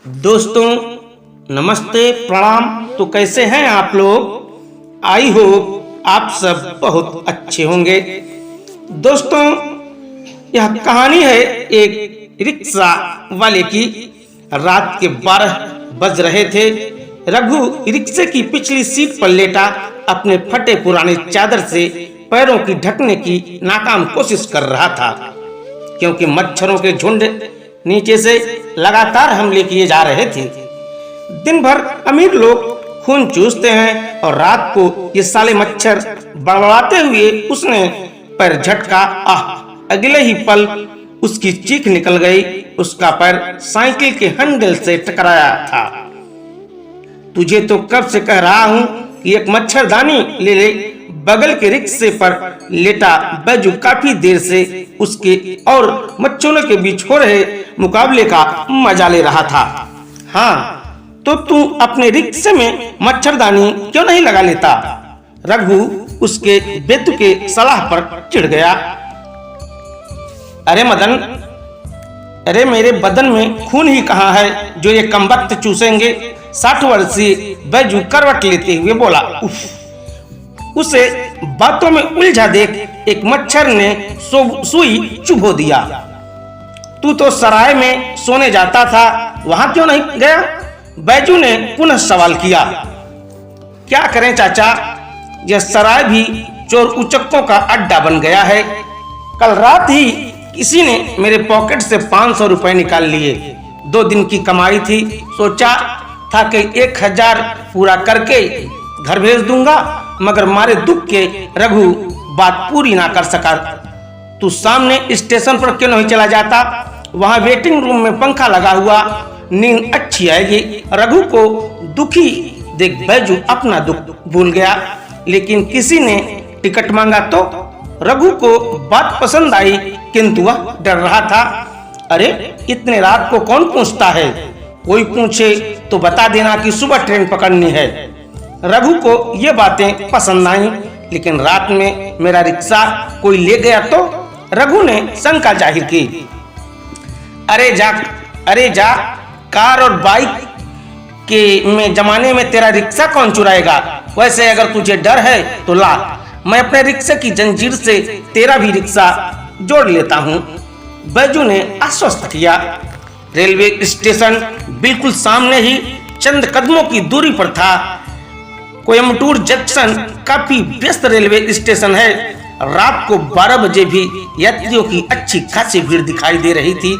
दोस्तों नमस्ते प्रणाम। तो कैसे हैं आप लोग? आई होप आप सब बहुत अच्छे होंगे। दोस्तों यह कहानी है एक रिक्शा वाले की। रात के 12 बज रहे थे। रघु रिक्शे की पिछली सीट पर लेटा अपने फटे पुराने चादर से पैरों की ढकने की नाकाम कोशिश कर रहा था, क्योंकि मच्छरों के झुंड नीचे से लगातार हमले किए जा रहे थे। दिन भर अमीर लोग खून चूसते हैं और रात को ये साले मच्छर बड़बड़ाते हुए उसने पैर झटका। अगले ही पल उसकी चीख निकल गई। उसका पैर साइकिल के हैंडल से टकराया था। तुझे तो कब से कह रहा हूं कि एक मच्छरदानी ले ले। बगल के रिक्शे पर लेटा बैजू काफी देर से उसके और मच्छरों के बीच हो रहे मुकाबले का मजा ले रहा था। हाँ, तो तू अपने रिक्शे में मच्छरदानी क्यों नहीं लगा लेता? रघु उसके बेतुके सलाह पर चिढ़ गया। अरे मदन, अरे मेरे बदन में खून ही कहाँ है जो ये कमबख्त चूसेंगे? 60 वर्षीय बैजू करवट लेते हुए बोला। उसे बातों में उलझा देख एक मच्छर ने सुई चुभो दिया। तू तो सराय में सोने जाता था, वहां क्यों नहीं गया? बैजू ने पुनः सवाल किया। क्या करें चाचा, यह सराय भी चोर उचक्कों का अड्डा बन गया है। कल रात ही किसी ने मेरे पॉकेट से 500 रुपए निकाल लिए। 2 दिन की कमाई थी। सोचा था कि 1000 पूरा करके घर भेज दूंगा, मगर मारे दुख के रघु बात पूरी ना कर सका। तू सामने स्टेशन पर क्यों नहीं चला जाता? वहां वेटिंग रूम में पंखा लगा हुआ, नींद अच्छी आएगी। रघु को दुखी देख बैजू अपना दुख भूल गया। लेकिन किसी ने टिकट मांगा तो रघु को बात पसंद आई, किंतु वह डर रहा था। अरे इतने रात को कौन पूछता है? कोई पूछे तो बता देना कि सुबह ट्रेन पकड़नी है। रघु को ये बातें पसंद आई, लेकिन रात में मेरा रिक्शा कोई ले गया तो? रघु ने शंका जाहिर की। अरे जा, कार और बाइक के जमाने में तेरा रिक्शा कौन चुराएगा? वैसे अगर तुझे डर है तो ला, मैं अपने रिक्शे की जंजीर से तेरा भी रिक्शा जोड़ लेता हूँ। बैजू ने आश्वस्त किया। रेलवे स्टेशन बिल्कुल सामने ही चंद कदमों की दूरी पर था। कोयम्बटूर जंक्शन काफी व्यस्त रेलवे स्टेशन है। रात को 12 बजे भी यात्रियों की अच्छी खासी भीड़ दिखाई दे रही थी।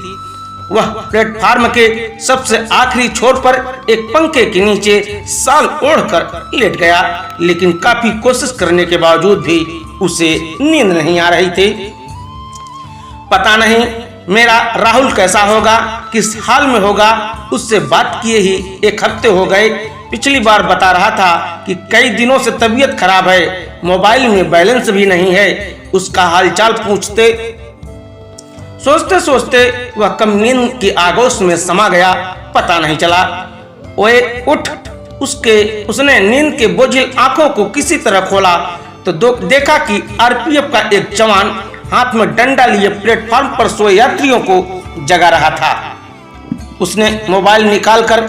वह प्लेटफार्म के सबसे आखिरी छोर पर एक पंखे के नीचे साल ओढ़कर लेट गया, लेकिन काफी कोशिश करने के बावजूद भी उसे नींद नहीं आ रही थी। पता नहीं मेरा राहुल कैसा होगा, किस हाल में होगा। उससे बात किए ही 1 हफ्ते हो गए। पिछली बार बता रहा था कि कई दिनों से तबीयत खराब है, मोबाइल में बैलेंस भी नहीं है। उसका हालचाल पूछते सोचते सोचते वह कम नींद की आगोश में समा गया, पता नहीं चला। ओए उठ! उसने नींद के बोझिल आंखों को किसी तरह खोला तो देखा कि आरपीएफ का एक जवान हाथ में डंडा लिए प्लेटफार्म पर सोए यात्रियों को जगा रहा था। उसने मोबाइल निकालकर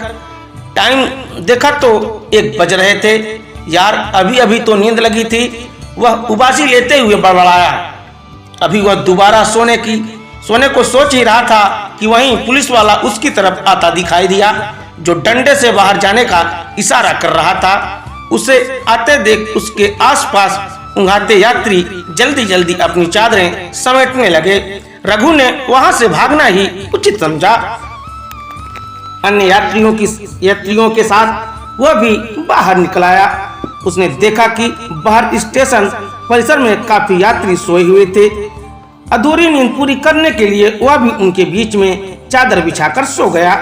टाइम देखा तो 1 बज रहे थे। यार, अभी अभी तो नींद लगी थी। वह उबासी लेते हुए बड़बड़ाया। अभी वह दोबारा सोने को सोच ही रहा था कि वहीं पुलिस वाला उसकी तरफ आता दिखाई दिया, जो डंडे से बाहर जाने का इशारा कर रहा था। उसे आते देख उसके आसपास उंघाते यात्री जल्दी जल्दी अपनी चादरें समेटने लगे। रघु ने वहां से भागना ही उचित समझा। अन्य यात्रियों के साथ वह भी बाहर निकल आया। उसने देखा कि बाहर स्टेशन परिसर में काफी यात्री सोए हुए थे। अधूरी नींद पूरी करने के लिए वह भी उनके बीच में चादर बिछाकर सो गया।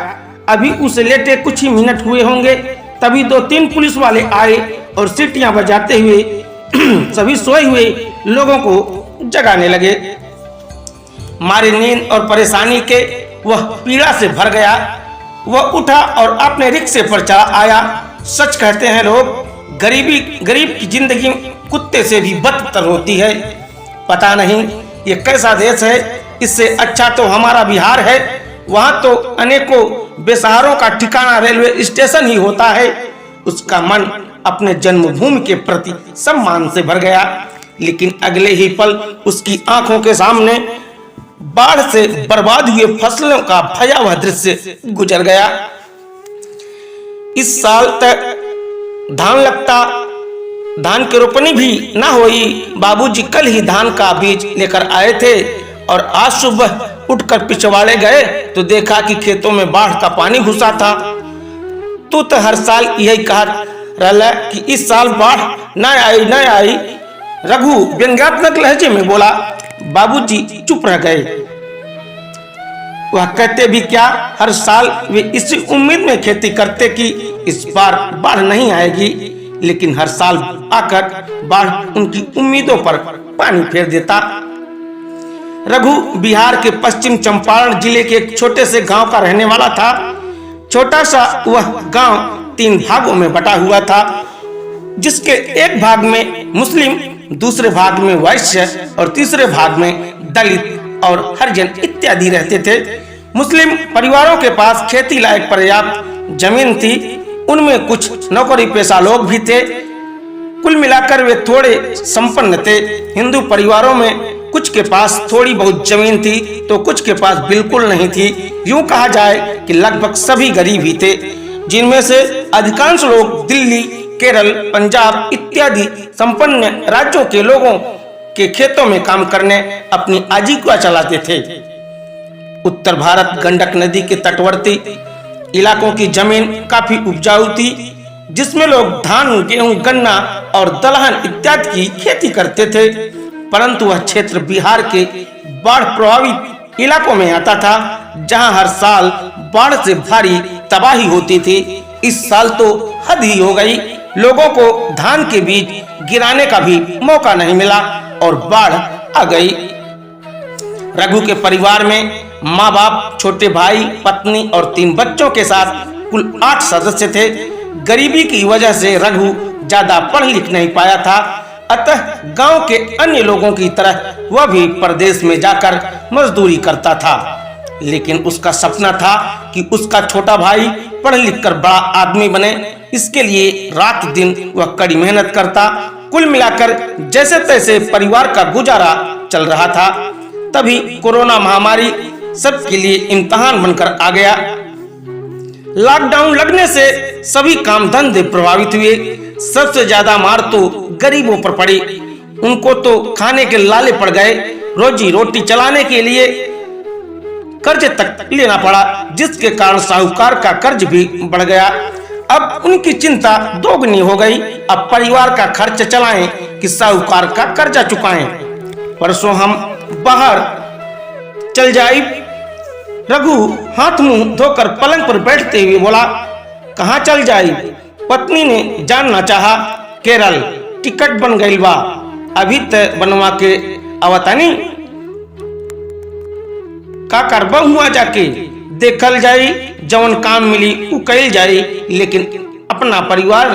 अभी उसे लेटे कुछ ही मिनट हुए होंगे, तभी 2-3 पुलिस वाले आए और सीटियां बजाते हुए सभी सोए हुए लोगों को जगाने लगे। मारे नींद और परेशानी के वह पीड़ा से भर गया। वह उठा और अपने रिक्शे पर चला आया। सच कहते हैं लोग, गरीब की जिंदगी कुत्ते से भी बदतर होती है। पता नहीं ये कैसा देश है। इससे अच्छा तो हमारा बिहार है। वहाँ तो अनेकों बेसहारों का ठिकाना रेलवे स्टेशन ही होता है। उसका मन अपने जन्मभूमि के प्रति सम्मान से भर गया, लेकिन अगले ही पल उसकी आंखों के सामने बाढ़ से बर्बाद हुए फसलों का भयावह दृश्य गुजर गया। इस साल तक धान लगता, धान की रोपनी भी ना हुई। बाबूजी कल ही धान का बीज लेकर आए थे और आज सुबह उठकर पिछवाड़े गए तो देखा कि खेतों में बाढ़ का पानी घुसा था। तू तो हर साल यही कहा रहा कि इस साल बाढ़ न आई। रघु व्यंग्यात्मक लहजे में बोला। बाबूजी चुप रह गए। वह कहते भी क्या, हर साल वे इसी उम्मीद में खेती करते कि इस बार बाढ़ नहीं आएगी, लेकिन हर साल आकर बाढ़ उनकी उम्मीदों पर पानी फेर देता। रघु बिहार के पश्चिम चंपारण जिले के एक छोटे से गांव का रहने वाला था। छोटा सा वह गांव 3 भागों में बटा हुआ था, जिसके एक भाग में मुस्लिम, दूसरे भाग में वैश्य और तीसरे भाग में दलित और हरिजन इत्यादि रहते थे। मुस्लिम परिवारों के पास खेती लायक पर्याप्त जमीन थी, उनमें कुछ नौकरी पेशा लोग भी थे। कुल मिलाकर वे थोड़े संपन्न थे। हिंदू परिवारों में कुछ के पास थोड़ी बहुत जमीन थी तो कुछ के पास बिल्कुल नहीं थी। यूं कहा जाए कि लगभग सभी गरीब ही थे, जिनमें से अधिकांश लोग दिल्ली, केरल, पंजाब इत्यादि संपन्न राज्यों के लोगों के खेतों में काम करने अपनी आजीविका चलाते थे। उत्तर भारत गंडक नदी के तटवर्ती इलाकों की जमीन काफी उपजाऊ थी, जिसमें लोग धान, गेहूं, गन्ना और दलहन इत्यादि की खेती करते थे। परंतु वह क्षेत्र बिहार के बाढ़ प्रभावित इलाकों में आता था, जहां हर साल बाढ़ से भारी तबाही होती थी। इस साल तो हद ही हो गई। लोगों को धान के बीज गिराने का भी मौका नहीं मिला और बाढ़ आ गई। रघु के परिवार में माँ बाप, छोटे भाई, पत्नी और 3 बच्चों के साथ कुल 8 सदस्य थे। गरीबी की वजह से रघु ज्यादा पढ़ लिख नहीं पाया था, अतः गांव के अन्य लोगों की तरह वह भी परदेश में जाकर मजदूरी करता था। लेकिन उसका सपना था कि उसका छोटा भाई पढ़ लिख कर बड़ा आदमी बने। इसके लिए रात दिन वह कड़ी मेहनत करता। कुल मिलाकर जैसे तैसे परिवार का गुजारा चल रहा था। तभी कोरोना महामारी सबके लिए इम्तिहान बनकर आ गया। लॉकडाउन लगने से सभी काम धंधे प्रभावित हुए। सबसे ज्यादा मार तो गरीबों पर पड़ी। उनको तो खाने के लाले पड़ गए। रोजी रोटी चलाने के लिए कर्ज तक लेना पड़ा, जिसके कारण साहूकार का कर्ज भी बढ़ गया। अब उनकी चिंता दोगुनी हो गई। अब परिवार का खर्च चलाएं कि साहूकार का कर्जा चुकाएं। परसों हम बाहर चल जाए। रघु हाथ मुंह धोकर पलंग पर बैठते हुए बोला। कहाँ चल जाए? पत्नी ने जानना चाहा। केरल, टिकट बन गई बा, अभी तक बनवा के आवतानी। का करबा हुआ जाके देखल जाई, जवन काम मिली उ कैल जाई, लेकिन अपना परिवार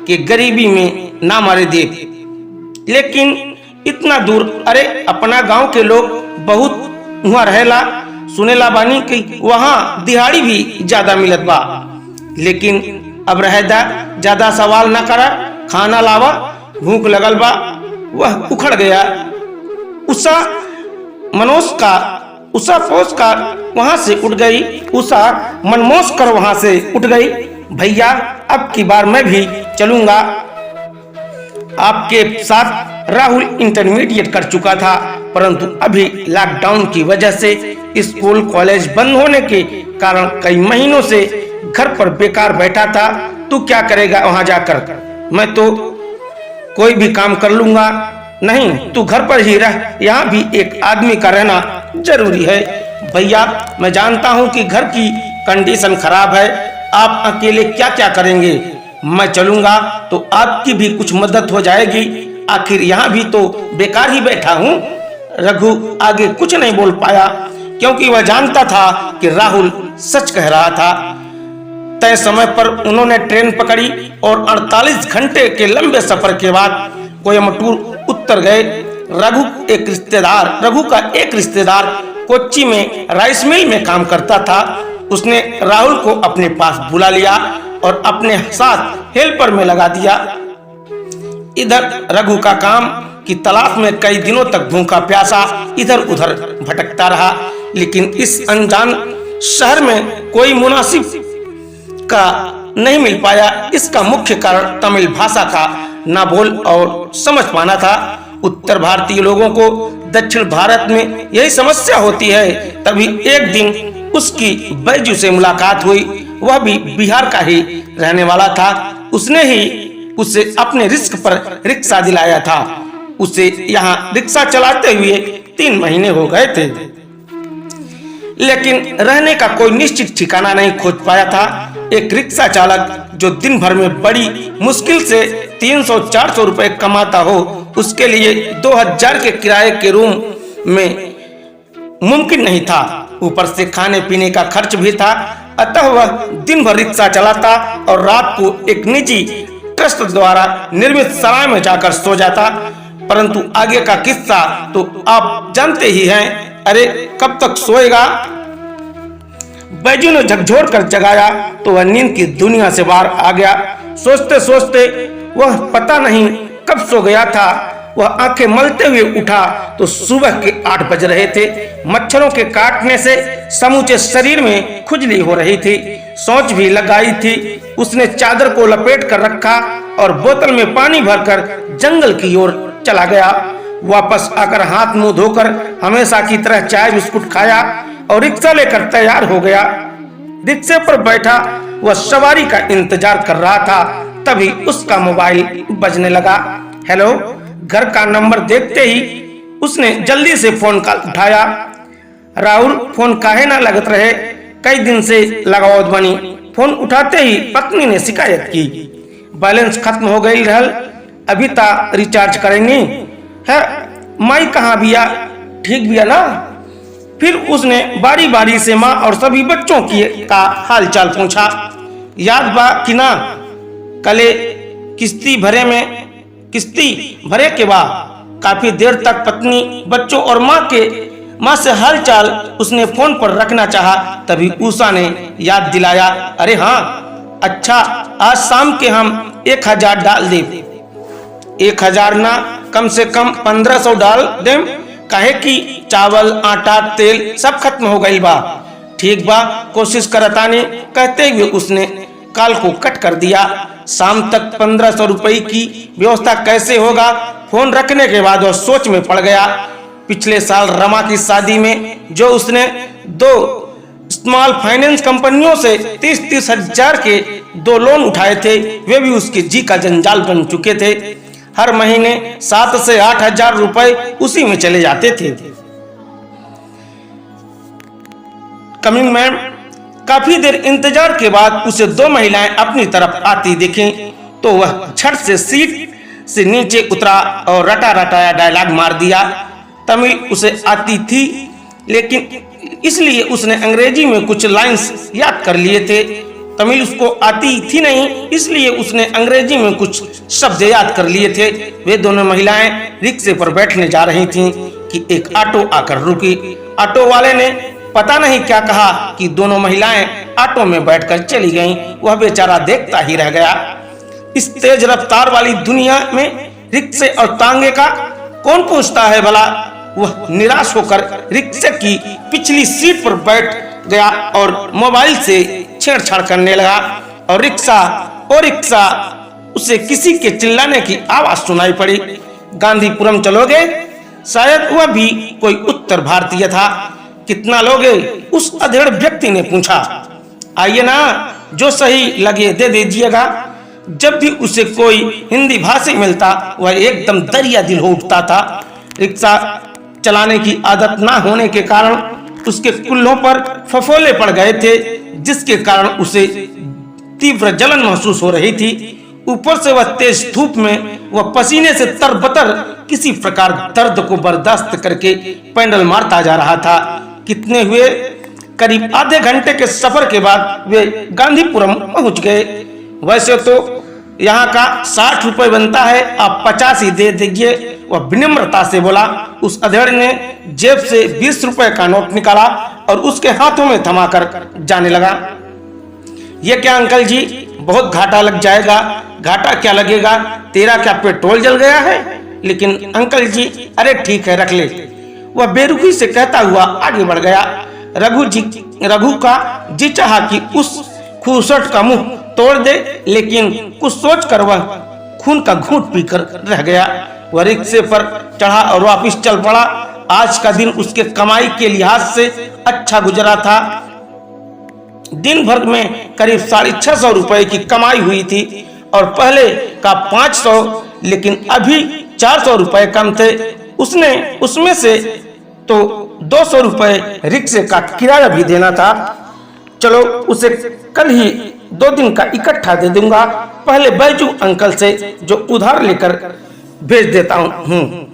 के गरीबी में ना मारे दे। लेकिन इतना दूर, अरे अपना गांव के लोग बहुत वहाँ रहेला, सुनेला बानी कि वहाँ दिहाड़ी भी ज्यादा मिलत बा। लेकिन अब रहदा, ज्यादा सवाल ना करा, खाना लावा, भूख लगल बा। वह उखड़ गया। उषा पोस का वहां से उठ गई। उषा मनमोश कर वहां से उठ गई। भैया, अब की बार मैं भी चलूंगा। आपके साथ राहुल इंटरमीडिएट कर चुका था, परंतु अभी लॉकडाउन की वजह से स्कूल कॉलेज बंद होने के कारण कई महीनों से घर पर बेकार बैठा था। तू क्या करेगा वहां जाकर? मैं तो कोई भी काम कर लूंगा। नहीं, तू घर पर ही रह, यहाँ भी एक आदमी का रहना जरूरी है। भैया, मैं जानता हूँ कि घर की कंडीशन खराब है, आप अकेले क्या क्या करेंगे। मैं चलूंगा तो आपकी भी कुछ मदद हो जाएगी। आखिर यहाँ भी तो बेकार ही बैठा हूँ। रघु आगे कुछ नहीं बोल पाया, क्योंकि वह जानता था कि राहुल सच कह रहा था। तय समय पर उन्होंने ट्रेन पकड़ी और 48 घंटे के लंबे सफर के बाद कोयम्बटूर उतर गए। रघु का एक रिश्तेदार कोच्चि में राइस मिल में काम करता था। उसने राहुल को अपने पास बुला लिया और अपने साथ हेल्पर में लगा दिया। इधर रघु का काम की तलाश में कई दिनों तक भूखा प्यासा इधर उधर भटकता रहा, लेकिन इस अनजान शहर में कोई मुनासिब का नहीं मिल पाया। इसका मुख्य कारण तमिल भाषा का ना बोल और समझ पाना था। उत्तर भारतीय लोगों को दक्षिण भारत में यही समस्या होती है। तभी एक दिन उसकी बैजू से मुलाकात हुई। वह भी बिहार का ही रहने वाला था। उसने ही उसे अपने रिस्क पर रिक्शा दिलाया था। उसे यहाँ रिक्शा चलाते हुए 3 महीने हो गए थे, लेकिन रहने का कोई निश्चित ठिकाना नहीं खोज पाया था। एक रिक्शा चालक जो दिन भर में बड़ी मुश्किल से 300-400 रुपए कमाता हो, उसके लिए 2000 के किराए के रूम में मुमकिन नहीं था। ऊपर से खाने पीने का खर्च भी था। अतः वह दिन भर रिक्शा चलाता और रात को एक निजी ट्रस्ट द्वारा निर्मित सराय में जाकर सो जाता। परंतु आगे का किस्सा तो आप जानते ही हैं। अरे कब तक सोएगा? बैजू ने झकझोर कर जगाया तो वह नींद की दुनिया से बाहर आ गया। सोचते सोचते वह पता नहीं कब सो गया था। वह आंखें मलते हुए उठा तो सुबह के 8 बज रहे थे। मच्छरों के काटने से समूचे शरीर में खुजली हो रही थी। सोच भी लगाई थी। उसने चादर को लपेट कर रखा और बोतल में पानी भरकर जंगल की ओर चला गया। वापस आकर हाथ मुंह धोकर हमेशा की तरह चाय बिस्कुट खाया और रिक्शा लेकर तैयार हो गया। रिक्शे पर बैठा वह सवारी का इंतजार कर रहा था। तभी उसका मोबाइल बजने लगा। हेलो, घर का नंबर देखते ही उसने जल्दी से फोन कॉल उठाया। राहुल फोन काहे ना लगत रहे, कई दिन से लगावत बनी। फोन उठाते ही पत्नी ने शिकायत की, बैलेंस खत्म हो गई रहल, अभी ता रिचार्ज करेंगे है। माई कहाँ बिया? ठीक बिया ना? फिर उसने बारी बारी से माँ और सभी बच्चों की का हाल चाल पूछा। याद बा कि ना, कले किस्ती भरे के बाद काफी देर तक पत्नी, बच्चों और माँ से हाल चाल उसने फोन पर रखना चाहा। तभी उषा ने याद दिलाया, अरे हाँ, अच्छा आज शाम के हम 1000 डाल दे। 1000 ना, कम से कम 1500 डाल दे, काहे कि चावल आटा तेल सब खत्म हो गई बा। ठीक बा, कोशिश करतानी, कहते हुए उसने कॉल को कट कर दिया। शाम तक 1500 रुपए की व्यवस्था कैसे होगा? फोन रखने के बाद वह सोच में पड़ गया। पिछले साल रमा की शादी में जो उसने 2 स्मॉल फाइनेंस कंपनियों से 30-30 हजार के 2 लोन उठाए थे, वे भी उसके जी का जंजाल बन चुके थे। हर महीने 7 से 8 हजार रुपए उसी में चले जाते थे। Coming ma'am. काफी देर इंतजार के बाद उसे 2 महिलाएं अपनी तरफ आती दिखीं तो वह झट से सीट से नीचे उतरा और रटा रटाया डायलॉग मार दिया। तमिल उसे आती थी, लेकिन इसलिए उसने अंग्रेजी में कुछ लाइंस याद कर लिए थे। तमिल उसको आती थी नहीं, इसलिए उसने अंग्रेजी में कुछ शब्द याद कर लिए थे। वे दोनों महिलाएं रिक्शे पर बैठने जा रही थीं कि एक ऑटो आकर रुकी। ऑटो वाले ने पता नहीं क्या कहा कि दोनों महिलाएं ऑटो में बैठकर चली गईं। वह बेचारा देखता ही रह गया। इस तेज रफ्तार वाली दुनिया में रिक्शे और तांगे का कौन पूछता है भला? वह निराश होकर रिक्शे की पिछली सीट पर बैठ गया और मोबाइल से छेड़छाड़ करने लगा। और रिक्शा उसे किसी के चिल्लाने की आवाज सुनाई पड़ी। गांधीपुरम चलोगे? शायद वह भी कोई उत्तर भारतीय था। कितना लोगे? उस अधेड़ व्यक्ति ने पूछा। आइए ना, जो सही लगे दे दीजिएगा। जब भी उसे कोई हिंदी भाषी मिलता वह एकदम दरिया दिल हो उठता था। रिक्शा चलाने की आदत ना होने के कारण उसके कुल्हों पर फफोले पड़ गए थे, जिसके कारण उसे तीव्र जलन महसूस हो रही थी। ऊपर से वह तेज धूप में वह पसीने से तरबतर किसी प्रकार दर्द को बर्दाश्त करके पैडल मारता जा रहा था। कितने हुए? करीब आधे घंटे के सफर के बाद वे गांधीपुरम पहुंच गए। वैसे तो यहाँ का 60 रुपए बनता है, आप 50 ही दे दीजिए, वह विनम्रता से बोला। उस अधेड़ ने जेब से 20 रुपए का नोट निकाला और उसके हाथों में थमाकर जाने लगा। ये क्या अंकल जी, बहुत घाटा लग जाएगा। घाटा क्या लगेगा, तेरा क्या पेट्रोल जल गया है? लेकिन अंकल जी, अरे ठीक है रख ले। वह बेरुखी से कहता हुआ आगे बढ़ गया। रघु का जी चाहा कि उस खूसट का मुंह तोड़ दे, लेकिन कुछ सोच कर वह खून का घूंट पीकर रह गया। वह रिक्शे पर चढ़ा और वापिस चल पड़ा। आज का दिन उसके कमाई के लिहाज से अच्छा गुजरा था। दिन भर में करीब 650 रुपए की कमाई हुई थी और पहले का 500, लेकिन अभी 400 रुपए कम थे। उसने उसमें से तो 200 रुपए रिक्शे का किराया भी देना था। चलो उसे कल ही 2 दिन का इकट्ठा दे दूंगा। पहले बैजू अंकल से जो उधार लेकर भेज देता हूँ।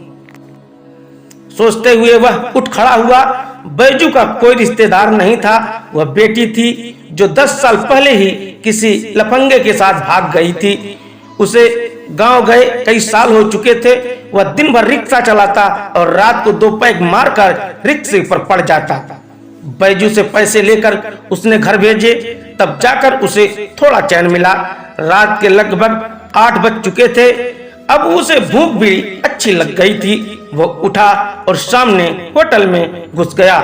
सोचते हुए वह उठ खड़ा हुआ। बैजू का कोई रिश्तेदार नहीं था, वह बेटी थी जो 10 साल पहले ही किसी लफंगे के साथ भाग गई थी। उसे गांव गए कई साल हो चुके थे। वह दिन भर रिक्शा चलाता और रात को 2 पैग मारकर रिक्शे पर पड़ जाता। बैजू से पैसे लेकर उसने घर भेजे, तब जाकर उसे थोड़ा चैन मिला। रात के लगभग 8 बज चुके थे। अब उसे भूख भी अच्छी लग गई थी। वो उठा और सामने होटल में घुस गया।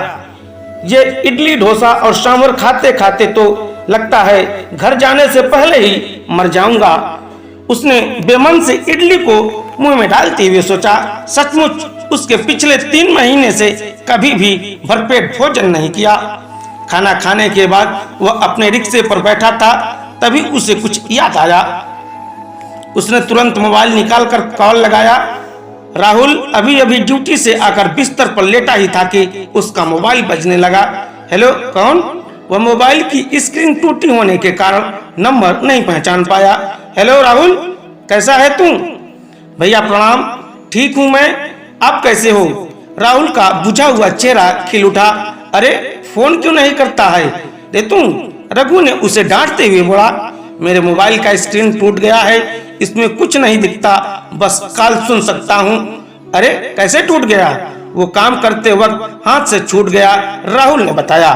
ये इडली डोसा और सांभर खाते खाते तो लगता है घर जाने से पहले ही मर जाऊंगा। उसने बेमन से इडली को मुंह में डालते हुए सोचा, सचमुच उसके पिछले 3 महीने से कभी भी भरपेट भोजन नहीं किया। खाना खाने के बाद वह अपने रिक्शे पर बैठा था, तभी उसे कुछ याद आया। उसने तुरंत मोबाइल निकालकर कॉल लगाया। राहुल अभी अभी ड्यूटी से आकर बिस्तर पर लेटा ही था कि उसका मोबाइल बजने लगा। हेलो, कौन? वह मोबाइल की स्क्रीन टूटी होने के कारण नंबर नहीं पहचान पाया। हेलो राहुल, कैसा है तू? भैया प्रणाम, ठीक हूं मैं, आप कैसे हो? राहुल का बुझा हुआ चेहरा खिल उठा। अरे फोन क्यों नहीं करता है रे तू? रघु ने उसे डांटते हुए बोला। मेरे मोबाइल का स्क्रीन टूट गया है, इसमें कुछ नहीं दिखता, बस कॉल सुन सकता हूँ। अरे कैसे टूट गया? वो काम करते वक्त हाथ से छूट गया, राहुल ने बताया।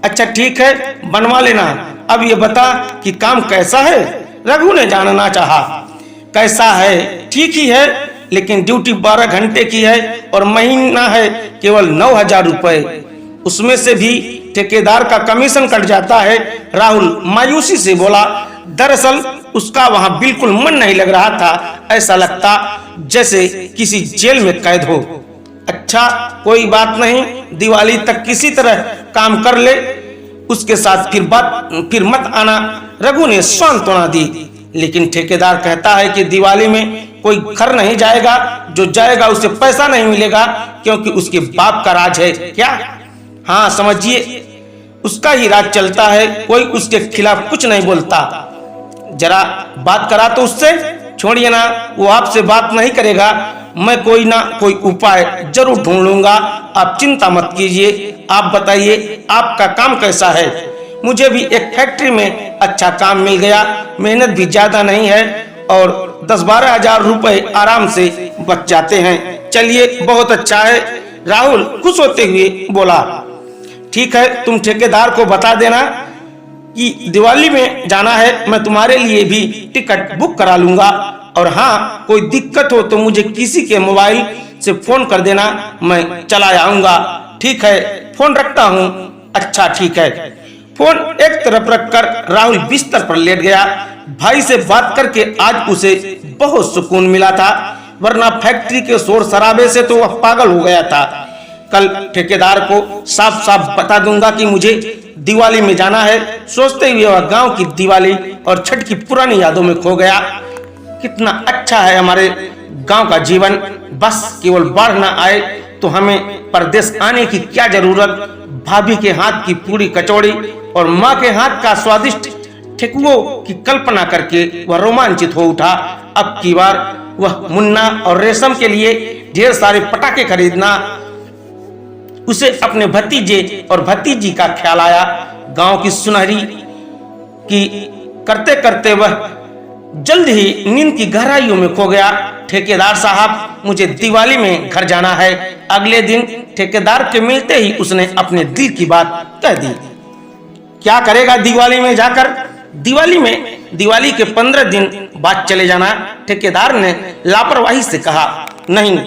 अच्छा ठीक है, बनवा लेना। अब ये बता कि काम कैसा है? रघु ने जानना चाहा। कैसा है? ठीक ही है, लेकिन ड्यूटी 12 घंटे की है और महीना है केवल 9,000 रुपए। उसमें से भी ठेकेदार का कमीशन कट जाता है। राहुल मायूसी से बोला। दरअसल उसका वहां बिल्कुल मन नहीं लग रहा था। ऐसा लगता जैसे किसी जेल में कैद हो। अच्छा कोई बात नहीं, दिवाली तक किसी तरह काम कर ले, उसके साथ फिर मत आना, रघु ने सांत्वना दी। लेकिन ठेकेदार कहता है कि दिवाली में कोई घर नहीं जाएगा, जो जाएगा उसे पैसा नहीं मिलेगा, क्योंकि उसके बाप का राज है। क्या? हाँ समझिए, उसका ही राज चलता है, कोई उसके खिलाफ कुछ नहीं बोलता। जरा बात करा तो उससे। छोड़िए ना, वो आपसे बात नहीं करेगा। मैं कोई ना कोई उपाय जरूर ढूंढ लूंगा, आप चिंता मत कीजिए। आप बताइए आपका काम कैसा है? मुझे भी एक फैक्ट्री में अच्छा काम मिल गया, मेहनत भी ज्यादा नहीं है और 10-12 हजार रुपए आराम से बच जाते हैं। चलिए बहुत अच्छा है, राहुल खुश होते हुए बोला। ठीक है, तुम ठेकेदार को बता देना कि दिवाली में जाना है, मैं तुम्हारे लिए भी टिकट बुक करा लूंगा। और हाँ, कोई दिक्कत हो तो मुझे किसी के मोबाइल से फोन कर देना, मैं चला आऊंगा। ठीक है, फोन रखता हूँ। अच्छा ठीक है। फोन एक तरफ रखकर राहुल बिस्तर पर लेट गया। भाई से बात करके आज उसे बहुत सुकून मिला था, वरना फैक्ट्री के शोर शराबे से तो वह पागल हो गया था। कल ठेकेदार को साफ साफ बता दूंगा कि मुझे दिवाली में जाना है। सोचते हुए वह गांव की दिवाली और छठ की पुरानी यादों में खो गया। कितना अच्छा है हमारे गांव का जीवन, बस केवल बाढ़ ना आए तो हमें परदेश आने की क्या जरूरत। भाभी के हाथ की पूरी कचौड़ी और माँ के हाथ का स्वादिष्ट ठेकुओं की कल्पना करके वह रोमांचित हो उठा। अब की बार वह मुन्ना और रेशम के लिए ढेर सारे पटाखे खरीदना। उसे अपने भतीजे और भतीजी का ख्याल आया। गांव की सुनहरी की करते करते वह जल्द ही नींद की गहराइयों में खो गया। ठेकेदार साहब, मुझे दिवाली में घर जाना है। अगले दिन ठेकेदार के मिलते ही उसने अपने दिल की बात कह दी। क्या करेगा दिवाली में जाकर? दिवाली के 15 दिन बाद चले जाना। ठेकेदार ने लापरवाही से कहा, नहीं,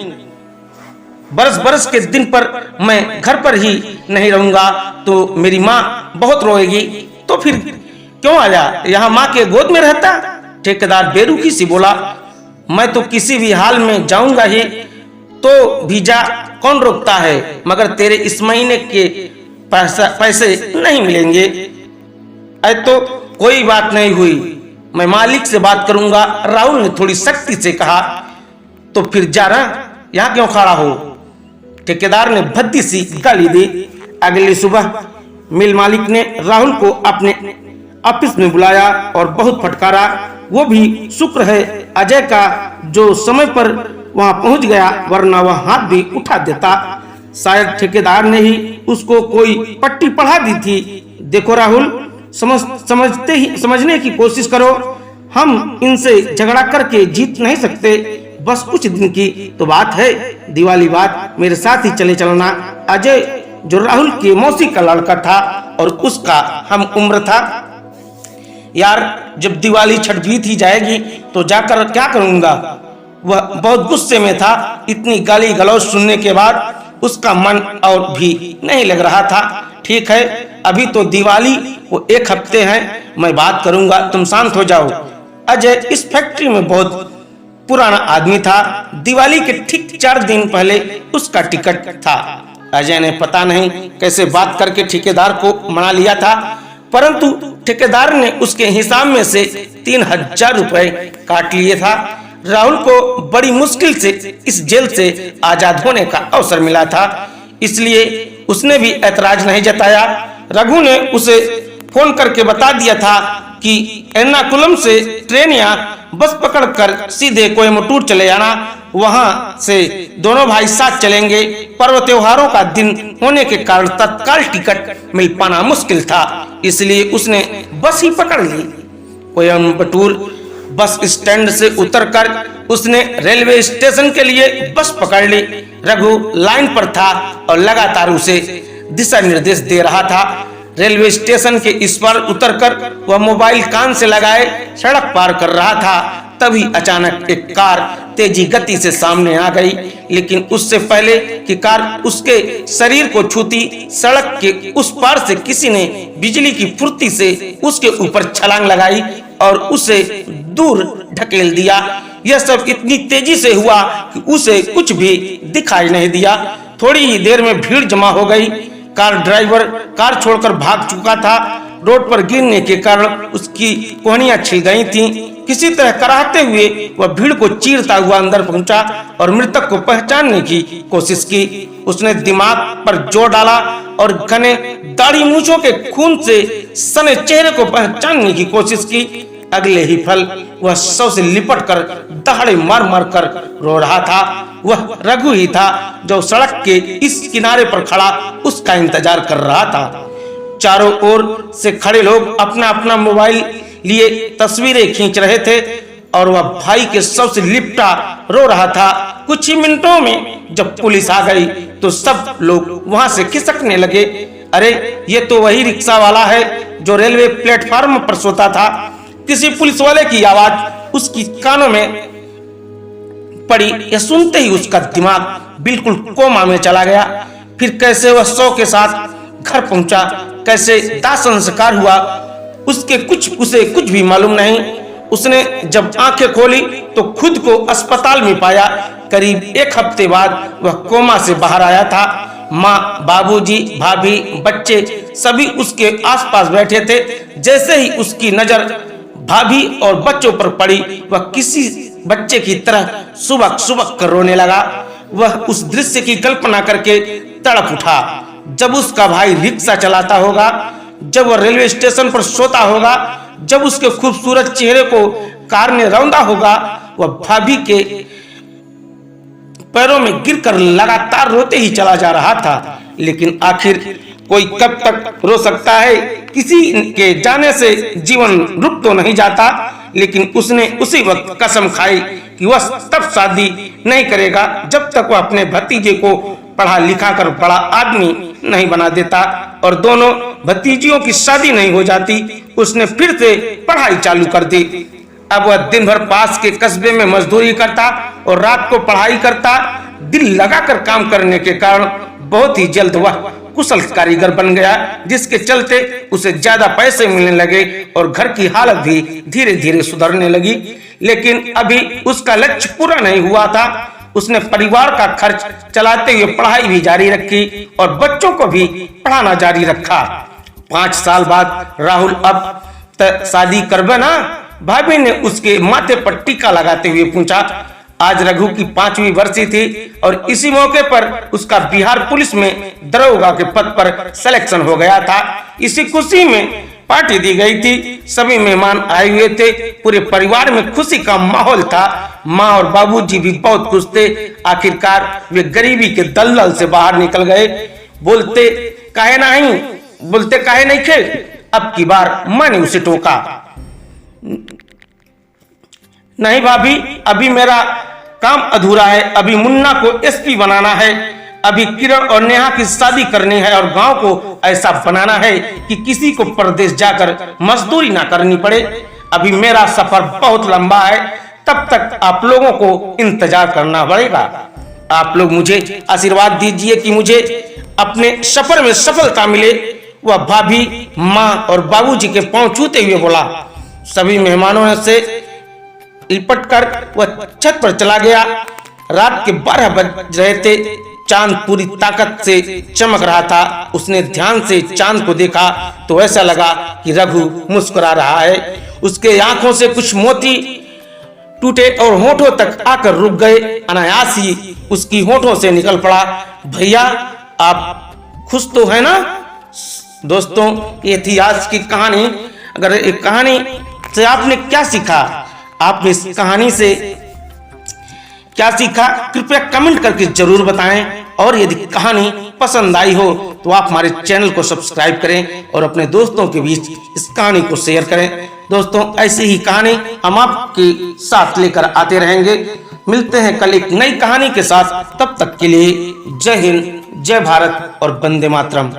बरस के दिन पर मैं घर पर ही नहीं रहूंगा तो मेरी माँ बहुत रोएगी। तो फिर क्यों आया, यहाँ माँ के गोद में रहता। ठेकेदार बेरुखी से बोला, मैं तो किसी भी हाल में जाऊंगा ही, तो भी जा, कौन रोकता है, मगर तेरे इस महीने के पैसे नहीं मिलेंगे। तो कोई बात नहीं हुई, मैं मालिक से बात करूंगा। राहुल ने थोड़ी सख्ती से कहा। तो फिर जा रहा, यहाँ क्यों खड़ा हो? ठेकेदार ने भद्दी सी गाली दी। अगली सुबह मिल मालिक ने राहुल को अपने ऑफिस में बुलाया और बहुत फटकारा। वो भी शुक्र है अजय का जो समय पर वहां पहुंच गया, वरना वह हाथ भी उठा देता। शायद ठेकेदार ने ही उसको कोई पट्टी पढ़ा दी थी। देखो राहुल, समझने की कोशिश करो, हम इनसे झगड़ा करके जीत नहीं सकते। बस कुछ दिन की तो बात है, दिवाली बाद मेरे साथ ही चले चलना। अजय जो राहुल के मौसी का लड़का था और उसका हम उम्र था। यार, जब दिवाली छठ बीत ही जाएगी तो जाकर क्या करूंगा? वह बहुत गुस्से में था। इतनी गाली गलौज सुनने के बाद उसका मन और भी नहीं लग रहा था। ठीक है, अभी तो दिवाली को 1 हफ्ते हैं, मैं बात करूंगा, तुम शांत हो जाओ। अजय इस फैक्ट्री में बहुत पुराना आदमी था। दिवाली के ठीक 4 दिन पहले उसका टिकट था। अजय ने पता नहीं कैसे बात करके ठेकेदार को मना लिया था, परंतु ठेकेदार ने उसके हिसाब में से 3000 रुपए काट लिए था। राहुल को बड़ी मुश्किल से इस जेल से आजाद होने का अवसर मिला था, इसलिए उसने भी ऐतराज नहीं जताया। रघु ने उसे फोन करके बता दिया था कि एर्नाकुलम से ट्रेन या बस पकड़कर सीधे कोयम्बटूर चले जाना, वहां से दोनों भाई साथ चलेंगे। पर्व त्योहारों का दिन होने के कारण तत्काल टिकट मिल पाना मुश्किल था, इसलिए उसने बस ही पकड़ ली। कोयम्बटूर बस स्टैंड से उतरकर उसने रेलवे स्टेशन के लिए बस पकड़ ली। रघु लाइन पर था और लगातार उसे दिशा निर्देश दे रहा था। रेलवे स्टेशन के इस पार उतरकर वह मोबाइल कान से लगाए सड़क पार कर रहा था। तभी अचानक एक कार तेजी गति से सामने आ गई, लेकिन उससे पहले कि कार उसके शरीर को छूती, सड़क के उस पार से किसी ने बिजली की फुर्ती से उसके ऊपर छलांग लगाई और उसे दूर ढकेल दिया। यह सब इतनी तेजी से हुआ कि उसे कुछ भी दिखाई नहीं दिया। थोड़ी ही देर में भीड़ जमा हो गई। कार ड्राइवर कार छोड़कर भाग चुका था। रोड पर गिरने के कारण उसकी कोहनियां छिल गई थीं। किसी तरह कराहते हुए वह भीड़ को चीरता हुआ अंदर पहुंचा और मृतक को पहचानने की कोशिश की। उसने दिमाग पर जोर डाला और घने दाढ़ी मूंछों के खून से सने चेहरे को पहचानने की कोशिश की। अगले ही पल वह शव से लिपट कर दहाड़े मार मार कर रो रहा था। वह रघु ही था जो सड़क के इस किनारे पर खड़ा उसका इंतजार कर रहा था। चारों ओर से खड़े लोग अपना अपना मोबाइल लिए तस्वीरें खींच रहे थे और वह भाई के शव से लिपटा रो रहा था। कुछ ही मिनटों में जब पुलिस आ गई तो सब लोग वहां से खिसकने लगे। अरे, ये तो वही रिक्शा वाला है जो रेलवे प्लेटफॉर्म पर सोता था। किसी पुलिस वाले की आवाज उसकी कानों में पड़ी। यह सुनते ही उसका दिमाग बिल्कुल कोमा में चला गया। फिर कैसे वह शव के साथ घर पहुंचा, कैसे दाह संस्कार हुआ, उसे कुछ भी मालूम नहीं। उसने जब आंखें खोली तो खुद को अस्पताल में पाया। करीब 1 हफ्ते बाद वह कोमा से बाहर आया था। माँ, बाबूजी, भाभी, बच्चे सभी उसके आसपास बैठे थे। जैसे ही उसकी नजर भाभी और बच्चों पर पड़ी, वह किसी बच्चे की तरह सुबक सुबक कर रोने लगा। वह उस दृश्य की कल्पना करके तड़प उठा। जब उसका भाई रिक्शा चलाता होगा, जब वह रेलवे स्टेशन पर सोता होगा, जब उसके खूबसूरत चेहरे को कार ने रौंदा होगा, वह भाभी के पैरों में गिरकर लगातार रोते ही चला जा रहा था। लेकिन आखिर कोई कब तक रो सकता है? किसी के जाने से जीवन रुक तो नहीं जाता, लेकिन उसने उसी वक्त कसम खाई कि वह तब शादी नहीं करेगा जब तक वह अपने भतीजे को पढ़ा लिखा कर बड़ा आदमी नहीं बना देता और दोनों भतीजियों की शादी नहीं हो जाती। उसने फिर से पढ़ाई चालू कर दी। अब वह दिन भर पास के कस्बे में मजदूरी करता और रात को पढ़ाई करता। दिल लगाकर काम करने के कारण बहुत ही जल्द वह कुशल कारीगर बन गया, जिसके चलते उसे ज्यादा पैसे मिलने लगे और घर की हालत भी धीरे धीरे सुधरने लगी। लेकिन अभी उसका लक्ष्य पूरा नहीं हुआ था। उसने परिवार का खर्च चलाते हुए पढ़ाई भी जारी रखी और बच्चों को भी पढ़ाना जारी रखा। 5 साल बाद राहुल अब शादी करबे ना? भाभी ने उसके माथे पर टीका लगाते हुए पूछा। आज रघु की 5वीं वर्षी थी और इसी मौके पर उसका बिहार पुलिस में दरोगा के पद पर सिलेक्शन हो गया था। इसी खुशी में पार्टी दी गई थी। सभी मेहमान आए हुए थे। पूरे परिवार में खुशी का माहौल था। माँ और बाबूजी भी बहुत खुश थे। आखिरकार वे गरीबी के दलदल से बाहर निकल गए। बोलते काहे नहीं थे। अब की बार माँ ने उसे टोका। नहीं भाभी, अभी मेरा काम अधूरा है। अभी मुन्ना को एसपी बनाना है। अभी किरण और नेहा की शादी करनी है और गांव को ऐसा बनाना है कि किसी को परदेश जाकर मजदूरी ना करनी पड़े। अभी मेरा सफर बहुत लंबा है। तब तक आप लोगों को इंतजार करना पड़ेगा। आप लोग मुझे आशीर्वाद दीजिए कि मुझे अपने सफर में सफलता मिले। वह भाभी, माँ और बाबूजी के पांव छूते हुए बोला। सभी मेहमानों से लिपट कर वह छत पर चला गया। रात के 12 बज रहे थे। चांद पूरी ताकत से चमक रहा था। उसने ध्यान से चांद को देखा तो ऐसा लगा कि रघु मुस्कुरा रहा है। उसके आंखों से कुछ मोती टूटे और होठों तक आकर रुक गए। अनायास ही उसकी होठों से निकल पड़ा, भैया आप खुश तो है ना? दोस्तों, ये थी आज की कहानी। अगर एक कहानी से आपने क्या सीखा, आपने इस कहानी से क्या सीखा, कृपया कमेंट करके जरूर बताएं। और यदि कहानी पसंद आई हो तो आप हमारे चैनल को सब्सक्राइब करें और अपने दोस्तों के बीच इस कहानी को शेयर करें। दोस्तों, ऐसी ही कहानी हम आपके साथ लेकर आते रहेंगे। मिलते हैं कल एक नई कहानी के साथ। तब तक के लिए जय हिंद, जय भारत और वंदे मातरम।